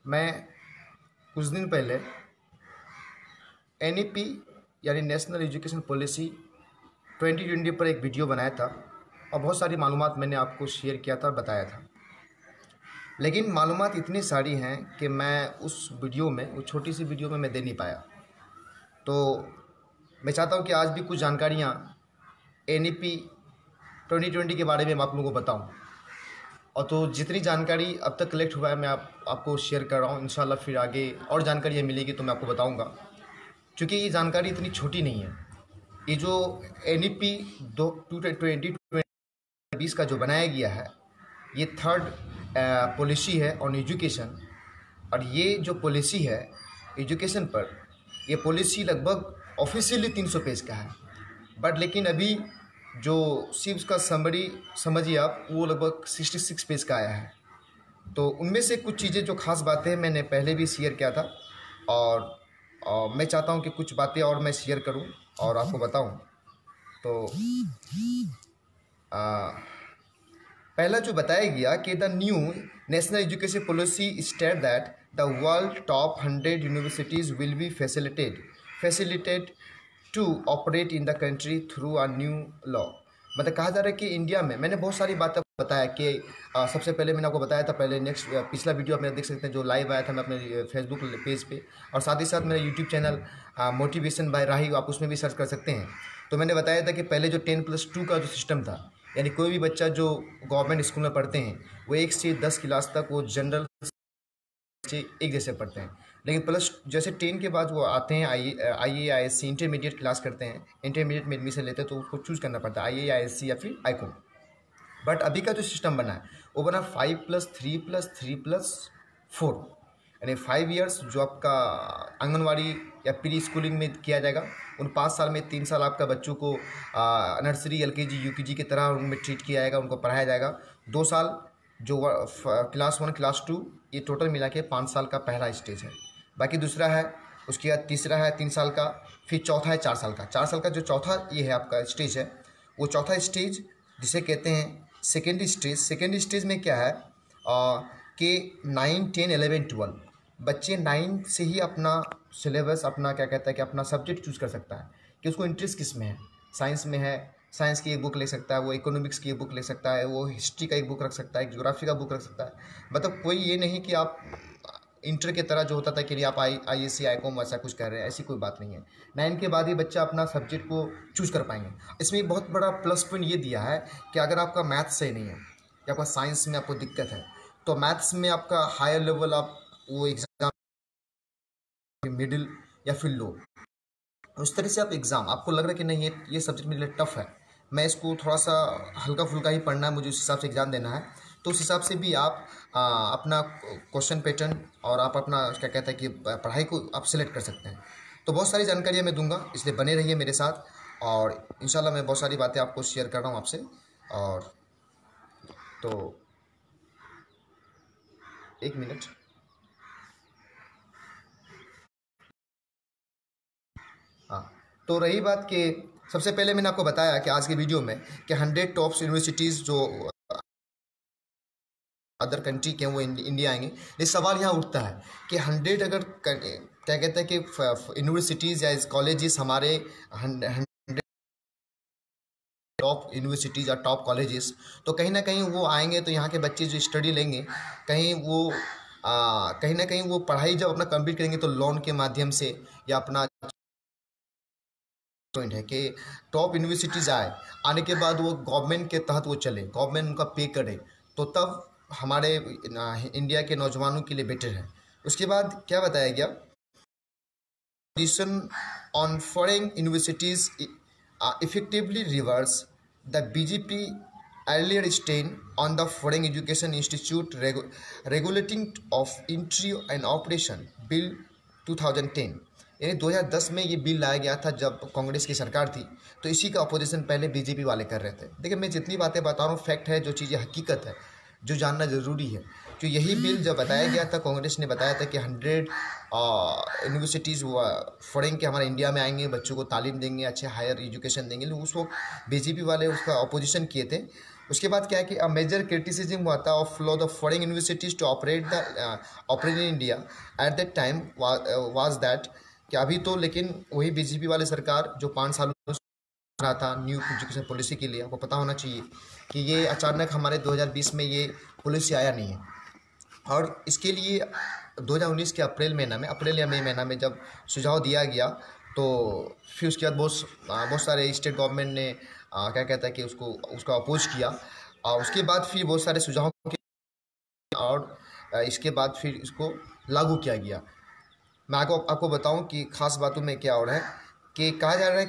मैं कुछ दिन पहले एनईपी यानी नेशनल एजुकेशन पॉलिसी 2020 पर एक वीडियो बनाया था और बहुत सारी मालूमात मैंने आपको शेयर किया था और बताया था। लेकिन मालूमात इतनी सारी हैं कि मैं उस वीडियो में, उस छोटी सी वीडियो में मैं दे नहीं पाया। तो मैं चाहता हूँ कि आज भी कुछ जानकारियाँ एनईपी 2020 के बारे में मैं आप लोगों को बताऊँ। और तो जितनी जानकारी अब तक कलेक्ट हुआ है मैं आपको शेयर कर रहा हूँ। इंशाल्लाह फिर आगे और जानकारियाँ मिलेगी तो मैं आपको बताऊँगा, क्योंकि ये जानकारी इतनी छोटी नहीं है। ये जो एनईपी 2020 का जो बनाया गया है, ये थर्ड पॉलिसी है ऑन एजुकेशन। और ये जो पॉलिसी है एजुकेशन पर, ये पॉलिसी लगभग ऑफिशियली 300 पेज का है। बट लेकिन अभी जो सिर्फ उसका समरी समझिए आप, वो लगभग 66 पेज का आया है। तो उनमें से कुछ चीज़ें जो खास बातें हैं मैंने पहले भी शेयर किया था, और मैं चाहता हूं कि कुछ बातें और मैं शेयर करूं और आपको बताऊं। तो पहला जो बताया गया कि the new national education policy state that the world top 100 universities will be facilitated to operate in the country through a new law. मतलब कहा जा रहा है कि इंडिया में, मैंने बहुत सारी बातें बताया कि सबसे पहले मैंने आपको बताया था, पहले पिछला वीडियो आप मेरा देख सकते हैं जो लाइव आया था मैं अपने फेसबुक पेज पे, और साथ ही साथ मेरा यूट्यूब चैनल मोटिवेशन बाय राही, आप उसमें भी सर्च कर सकते हैं। तो मैंने बताया था कि पहले जो 10+2 का जो सिस्टम था, यानी कोई भी बच्चा जो गवर्नमेंट स्कूल में पढ़ते हैं वो 1 से 10 क्लास तक वो जनरल बच्चे एक जैसे पढ़ते हैं। लेकिन प्लस जैसे 10 के बाद वो आते हैं IAISC इंटरमीडिएट क्लास करते हैं, इंटरमीडिएट में एडमिशन लेते हैं, तो उसको चूज़ करना पड़ता है IAISC या फिर आईकॉम। बट अभी का जो सिस्टम बना है वो बना 5+3+3+4, यानी 5 ईयर्स जो आपका आंगनवाड़ी या प्री स्कूलिंग में किया जाएगा। उन 5 साल में 3 साल आपका बच्चों को नर्सरी LKG UKG की तरह उनमें ट्रीट किया जाएगा, उनको पढ़ाया जाएगा। 2 साल जो क्लास 1 क्लास 2, ये टोटल मिला के 5 साल का पहला स्टेज है। बाकी दूसरा है, उसके बाद तीसरा है 3 साल का, फिर चौथा है 4 साल का। 4 साल का जो चौथा ये है आपका स्टेज है, वो चौथा स्टेज जिसे कहते हैं सेकेंड स्टेज। सेकेंड स्टेज में क्या है कि 9, 10, 11, 12 बच्चे 9 से ही अपना सिलेबस, अपना क्या कहता है कि अपना सब्जेक्ट चूज़ कर सकता है कि उसको इंटरेस्ट किस में है। साइंस में है, साइंस की एक बुक ले सकता है, वो इकोनॉमिक्स की एक बुक ले सकता है, वो हिस्ट्री का एक बुक रख सकता है, एक ज्योग्राफी का बुक रख सकता है। मतलब कोई ये नहीं कि आप इंटर की तरह जो होता था कि आप IAC आईकॉम ऐसा कुछ कर रहे हैं, ऐसी कोई बात नहीं है। 9 के बाद ही बच्चा अपना सब्जेक्ट को चूज़ कर पाएंगे। इसमें एक बहुत बड़ा प्लस पॉइंट ये दिया है कि अगर आपका मैथ्स सही नहीं है या आपका साइंस में आपको दिक्कत है, तो मैथ्स में आपका हायर लेवल आप वो एग्ज़ाम मिडिल या फिर लो, उस तरह से आप एग्ज़ाम, आपको लग रहा है कि नहीं ये सब्जेक्ट मेरे लिए टफ है, मैं इसको थोड़ा सा हल्का फुल्का ही पढ़ना है, मुझे उस हिसाब से एग्ज़ाम देना है, तो उस हिसाब से भी आप अपना क्वेश्चन पैटर्न और आप अपना क्या कहता है कि पढ़ाई को आप सिलेक्ट कर सकते हैं। तो बहुत सारी जानकारियाँ मैं दूंगा, इसलिए बने रहिए मेरे साथ, और इंशाल्लाह मैं बहुत सारी बातें आपको शेयर कर रहा हूँ आपसे। और तो एक मिनट, हाँ। तो रही बात कि सबसे पहले मैंने आपको बताया कि आज की वीडियो में कि 100 टॉप यूनिवर्सिटीज़ जो अदर कंट्री के हैं वो इंडिया आएंगे। ये सवाल यहाँ उठता है कि 100 अगर क्या कहते हैं कि यूनिवर्सिटीज़ या कॉलेजेस हमारे 100 टॉप यूनिवर्सिटीज़ या टॉप कॉलेजेस, तो कहीं ना कहीं वो आएंगे तो यहाँ के बच्चे जो स्टडी लेंगे, कहीं वो कहीं ना कहीं वो पढ़ाई जब अपना कंप्लीट करेंगे तो लोन के माध्यम से या अपना पॉइंट है कि टॉप यूनिवर्सिटीज़ आने के बाद वो गवर्नमेंट के तहत वो चले, गवर्नमेंट उनका पे करे, तो तब हमारे इंडिया के नौजवानों के लिए बेटर है। उसके बाद क्या बताया गया, position on foreign universities effectively reverse the BJP earlier stand on the foreign education institute regulating of entry and operation bill 2010, यानी 2010 में ये बिल लाया गया था जब कांग्रेस की सरकार थी। तो इसी का अपोजिशन पहले BJP वाले कर रहे थे। देखिए मैं जितनी बातें बता रहा हूँ फैक्ट है, जो चीज़ें हकीकत है, जो जानना ज़रूरी है। तो यही बिल जब बताया गया था, कांग्रेस ने बताया था कि 100 यूनिवर्सिटीज़ फॉरेन के हमारे इंडिया में आएंगे, बच्चों को तालीम देंगे, अच्छे हायर एजुकेशन देंगे, लेकिन उस वक्त BJP वाले उसका अपोजिशन किए थे। उसके बाद क्या है कि अ मेजर क्रिटिसिज्म हुआ था of law the foreign universities to operate in India at that time was that कि अभी तो लेकिन वही बीजेपी वाली सरकार जो 5 साल रहा था न्यू एजुकेशन पॉलिसी के लिए, आपको पता होना चाहिए कि ये अचानक हमारे 2020 में ये पॉलिसी आया नहीं है। और इसके लिए 2019 के अप्रैल या मई महीना में जब सुझाव दिया गया तो फिर उसके बाद बहुत सारे स्टेट गवर्नमेंट ने क्या कहता है कि उसका अपोज किया और उसके बाद फिर बहुत सारे सुझाव और इसके बाद फिर इसको लागू किया गया। मैं आपको बताऊं कि खास बातों में क्या हो रहा है कि कहा जा रहा है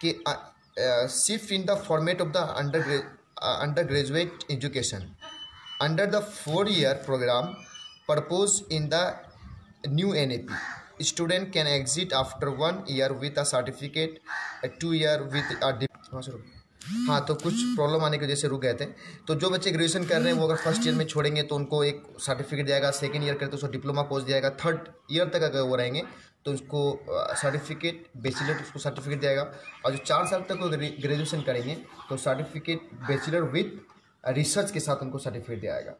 कि shift in the format of the under graduate education under the 4-year program proposed in the new NAP. Student can exit after 1 year with a certificate, a 2 year with a हाँ, तो कुछ प्रॉब्लम आने की वजह से रुक गए थे। तो जो बच्चे ग्रेजुएशन कर रहे हैं वो अगर फर्स्ट ईयर में छोड़ेंगे तो उनको एक सर्टिफिकेट जाएगा, सेकेंड ईयर करते तो उसको डिप्लोमा कोर्स जाएगा, थर्ड ईयर तक अगर वो रहेंगे तो उसको सर्टिफिकेट बैचलर उसको सर्टिफिकेट जाएगा, और जो 4 साल तक वो ग्रेजुएशन करेंगे तो सर्टिफिकेट बैचलर विथ रिसर्च के साथ उनको सर्टिफिकेट दिया जाएगा।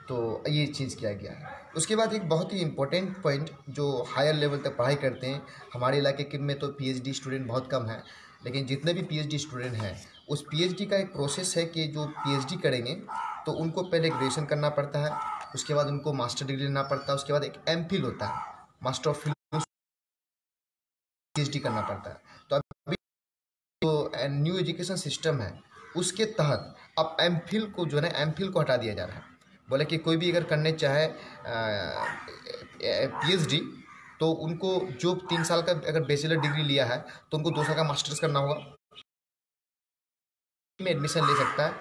तो ये चीज़ किया गया है। उसके बाद एक बहुत ही इम्पोर्टेंट पॉइंट जो हायर लेवल तक पढ़ाई करते हैं, हमारे इलाके के में तो पीएचडी स्टूडेंट बहुत कम है, लेकिन जितने भी पीएचडी स्टूडेंट हैं उस पीएचडी का एक प्रोसेस है कि जो पीएचडी करेंगे तो उनको पहले ग्रेजुएशन करना पड़ता है, उसके बाद उनको मास्टर डिग्री लेना पड़ता है, उसके बाद एक एमफिल होता है, मास्टर ऑफ पीएचडी करना पड़ता है। तो अभी जो न्यू एजुकेशन सिस्टम है उसके तहत अब एमफिल को जो है ना एमफिल को हटा दिया जा रहा है। बोले कि कोई भी अगर करने चाहे पीएचडी तो उनको जो 3 साल का अगर बैचलर डिग्री लिया है तो उनको 2 साल का मास्टर्स करना होगा, में एडमिशन ले सकता है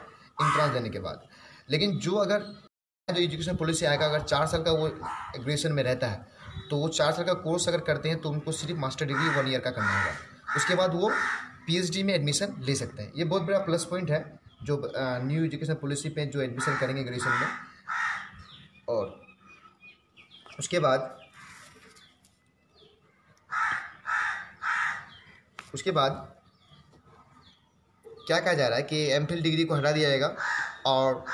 इंट्रांस देने के बाद। लेकिन जो एजुकेशन पॉलिसी आएगा अगर 4 साल का वो ग्रेजुएशन में रहता है तो वो 4 साल का कोर्स अगर करते हैं तो उनको सिर्फ मास्टर डिग्री 1 ईयर का करना होगा, उसके बाद वो पीएचडी में एडमिशन ले सकते हैं। ये बहुत बड़ा प्लस पॉइंट है जो न्यू एजुकेशन पॉलिसी पे जो एडमिशन करेंगे ग्रेजुएशन में। और उसके बाद क्या कहा जा रहा है कि एमफिल डिग्री को हटा दिया जाएगा और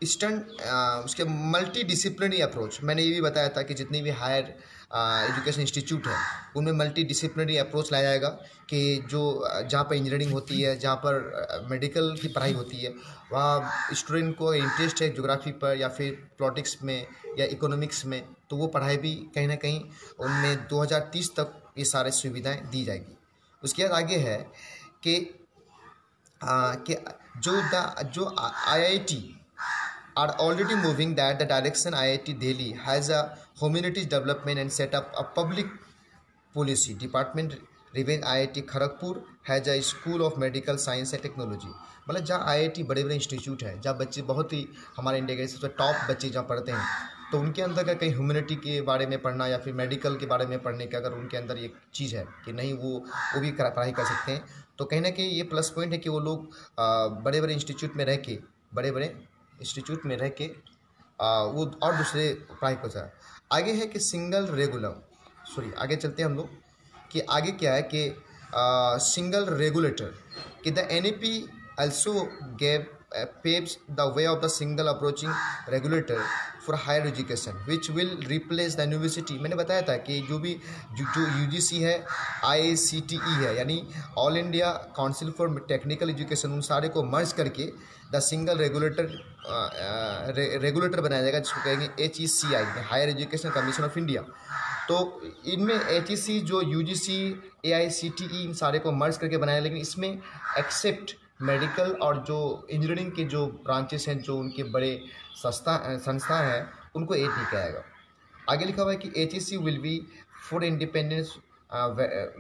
उसके मल्टी डिसिप्लिनरी अप्रोच, मैंने ये भी बताया था कि जितनी भी हायर एजुकेशन इंस्टीट्यूट है उनमें मल्टी डिसिप्लिनरी अप्रोच लाया जाएगा कि जो जहाँ पर इंजीनियरिंग होती है, जहाँ पर मेडिकल की पढ़ाई होती है, वहाँ स्टूडेंट को इंटरेस्ट है ज्योग्राफी पर या फिर पॉलिटिक्स में या इकोनॉमिक्स में, तो वो पढ़ाई भी कहीं ना कहीं उनमें 2030 तक ये सारे सुविधाएँ दी जाएगी। उसके बाद आगे है कि जो IIT are already moving that the direction IIT Delhi has a humanities development and set up a public policy department. Revenge IIT Kharagpur has a school of medical science and technology। मतलब जहाँ IIT बड़े बड़े institute है, जहाँ बच्चे बहुत ही हमारे India के सबसे टॉप बच्चे जहाँ पढ़ते हैं, तो उनके अंदर का कहीं ह्यूमैनिटी के बारे में पढ़ना या फिर मेडिकल के बारे में पढ़ने का अगर उनके अंदर एक चीज़ है कि नहीं वो भी पढ़ाई कर सकते हैं, तो कहीं ना कहीं ये प्लस पॉइंट है कि वो लोग बड़े बड़े इंस्टीट्यूट में रह के वो और दूसरे पढ़ाई कर सकते हैं। आगे है कि आगे चलते हैं हम लोग कि आगे क्या है कि सिंगल रेगुलेटर कि the NAP also paves the way of the single approaching regulator for higher education which will replace the university। मैंने बताया था कि जो UGC है, ICTE है, यानी all India council for technical education, उन सारे को मर्ज करके द सिंगल रेगुलेटर बनाया जाएगा जिसको कहेंगे HECI, higher education commission of India. तो इनमें HEC जो UGC AICTE इन सारे को मर्ज करके बनाया, लेकिन इसमें एक्सेप्ट मेडिकल और जो इंजीनियरिंग के जो ब्रांचेस हैं, जो उनके बड़े संस्था हैं, उनको ऐड नहीं किया जाएगा। आगे लिखा हुआ है कि HEC will be for independence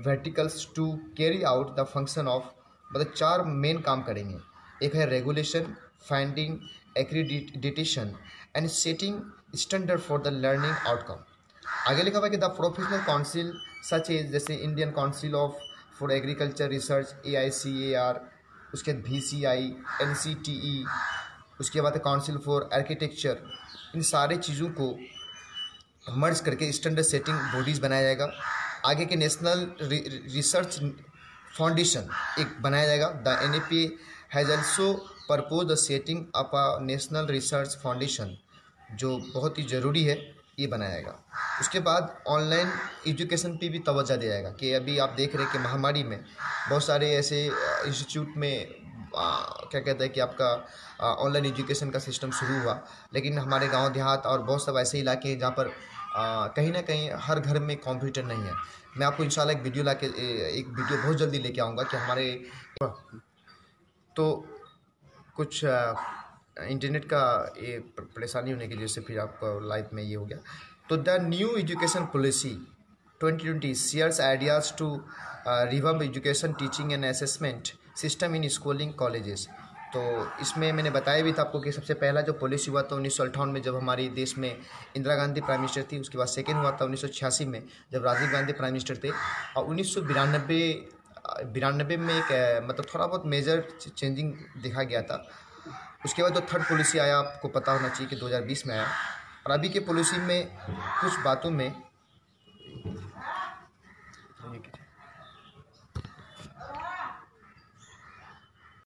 verticals to carry out the function of, मतलब 4 मेन काम करेंगे। एक है regulation, finding, accreditation and setting standard for the learning outcome. आगे लिखा हुआ है कि the professional council such as जैसे Indian council of for agriculture research AICAR, उसके बाद VCI, NCTE, उसके बाद काउंसिल फॉर आर्किटेक्चर, इन सारे चीज़ों को मर्ज करके स्टैंडर्ड सेटिंग बॉडीज़ बनाया जाएगा। आगे के नेशनल रिसर्च फाउंडेशन एक बनाया जाएगा। The NAP has also proposed the setting up a national research foundation, जो बहुत ही ज़रूरी है, ये बनाएगा। उसके बाद ऑनलाइन एजुकेशन पे भी तवज्जो दिया जाएगा कि अभी आप देख रहे हैं कि महामारी में बहुत सारे ऐसे इंस्टीट्यूट में क्या कहते हैं कि आपका ऑनलाइन एजुकेशन का सिस्टम शुरू हुआ, लेकिन हमारे गांव देहात और बहुत सब ऐसे इलाके हैं जहाँ पर कहीं ना कहीं हर घर में कंप्यूटर नहीं है। मैं आपको इंशाल्लाह एक वीडियो बहुत जल्दी लेके आऊँगा कि हमारे तो कुछ इंटरनेट का ये परेशानी होने की वजह से फिर आपका लाइफ में ये हो गया। तो the new education policy 2020 shares ideas to revamp education teaching and assessment system in schooling colleges. तो इसमें मैंने बताया भी था आपको कि सबसे पहला जो पॉलिसी हुआ था 1958 में, जब हमारे देश में इंदिरा गांधी प्राइम मिनिस्टर थी। उसके बाद सेकेंड हुआ था 1986 में, जब राजीव गांधी प्राइम मिनिस्टर थे। और 1992 में एक मतलब थोड़ा बहुत मेजर चेंजिंग देखा गया था। उसके बाद जो थर्ड पॉलिसी आया, आपको पता होना चाहिए कि 2020 में आया। और अभी के पॉलिसी में कुछ बातों में